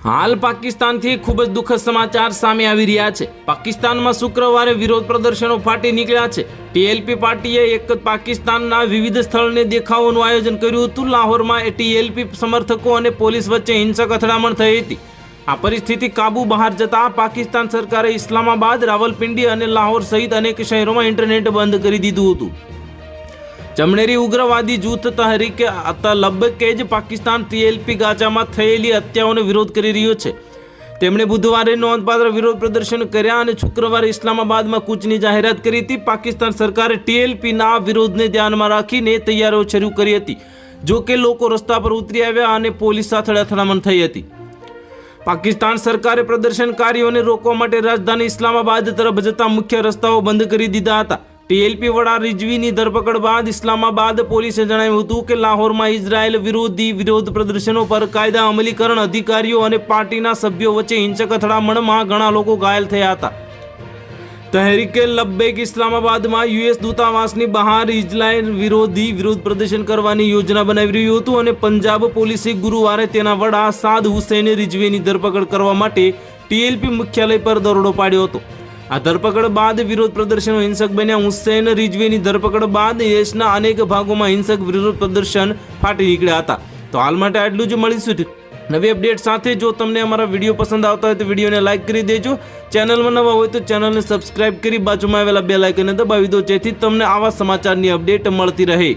હાલ પાકિસ્તાનથી ખૂબ જ દુઃખદ સમાચાર સામે આવી રહ્યા છે। પાકિસ્તાનમાં શુક્રવારે વિરોધ પ્રદર્શનો ફાટી નીકળ્યા છે। ટીએલપી પાર્ટીએ એક જ પાકિસ્તાનના વિવિધ સ્થળને દેખાવોનું આયોજન કર્યું હતું। લાહોરમાં ટીએલપી સમર્થકો અને પોલીસ વચ્ચે હિંસક અથડામણ થઈ હતી। આ પરિસ્થિતિ કાબુ બહાર જતા પાકિસ્તાન સરકારે ઇસ્લામાબાદ, રાવલપિંડી અને લાહોર સહિત અનેક શહેરોમાં ઇન્ટરનેટ બંધ કરી દીધું હતું। જમણેરી ઉગ્રવાદી જૂથ તહરીકે તલબકે જ પાકિસ્તાન ટીએલપી ગાઝામાં થયેલી હત્યાઓનો વિરોધ કરી રહ્યો છે। તેમણે બુધવારે નોંધપાત્ર વિરોધ પ્રદર્શન કર્યા અને શુક્રવારે ઇસ્લામાબાદમાં કૂચની જાહેરાત કરી હતી। પાકિસ્તાન સરકારે ટીએલપીના વિરોધને ધ્યાનમાં રાખીને તૈયારીઓ શરૂ કરી હતી। જો કે લોકો રસ્તા પર ઉતરી આવ્યા અને પોલીસ સાથે અથડામણ થઈ હતી। પાકિસ્તાન સરકારે પ્રદર્શનકારીઓને રોકવા માટે રાજધાની ઇસ્લામાબાદ તરફ જતા મુખ્ય રસ્તાઓ બંધ કરી દીધા હતા। ટીએલપી વડા રિઝવીની ધરપકડ બાદ ઇસ્લામાબાદ પોલીસે જણાવ્યું હતું કે લાહોરમાં ઇઝરાયલ વિરોધી વિરોધ પ્રદર્શનો પર કાયદા અમલીકરણ અધિકારીઓ અને પાર્ટીના સભ્યો વચ્ચે હિંસક અથડામણમાં ઘણા લોકો ઘાયલ થયા હતા। તહરીકે લબ્બૈક ઇસ્લામાબાદમાં યુએસ દૂતાવાસની બહાર ઇઝરાયલ વિરોધી વિરોધ પ્રદર્શન કરવાની યોજના બનાવી રહ્યું હતું અને પંજાબ પોલીસે ગુરુવારે તેના વડા સાદ હુસૈન રિઝવીની ધરપકડ કરવા માટે ટીએલપી મુખ્યાલય પર દરોડો પાડ્યો હતો। આ ધરપકડ બાદ વિરોધ પ્રદર્શનો હિંસક બન્યા। હુસૈન રિઝવીની ધરપકડ બાદ દેશના અનેક ભાગોમાં હિંસક વિરોધ પ્રદર્શન ફાટી નીકળ્યા હતા। તો હાલ માટે આટલું જ। મળીશું નવી અપડેટ સાથે। જો તમને અમારા વિડીયો પસંદ આવતા હોય તો વિડીયોને લાઇક કરી દેજો। ચેનલમાં નવા હોય તો ચેનલને સબસ્ક્રાઇબ કરી બાજુમાં આવેલા બેલ આઇકનને દબાવી દો, જેથી તમને આવા સમાચારની અપડેટ મળતી રહે।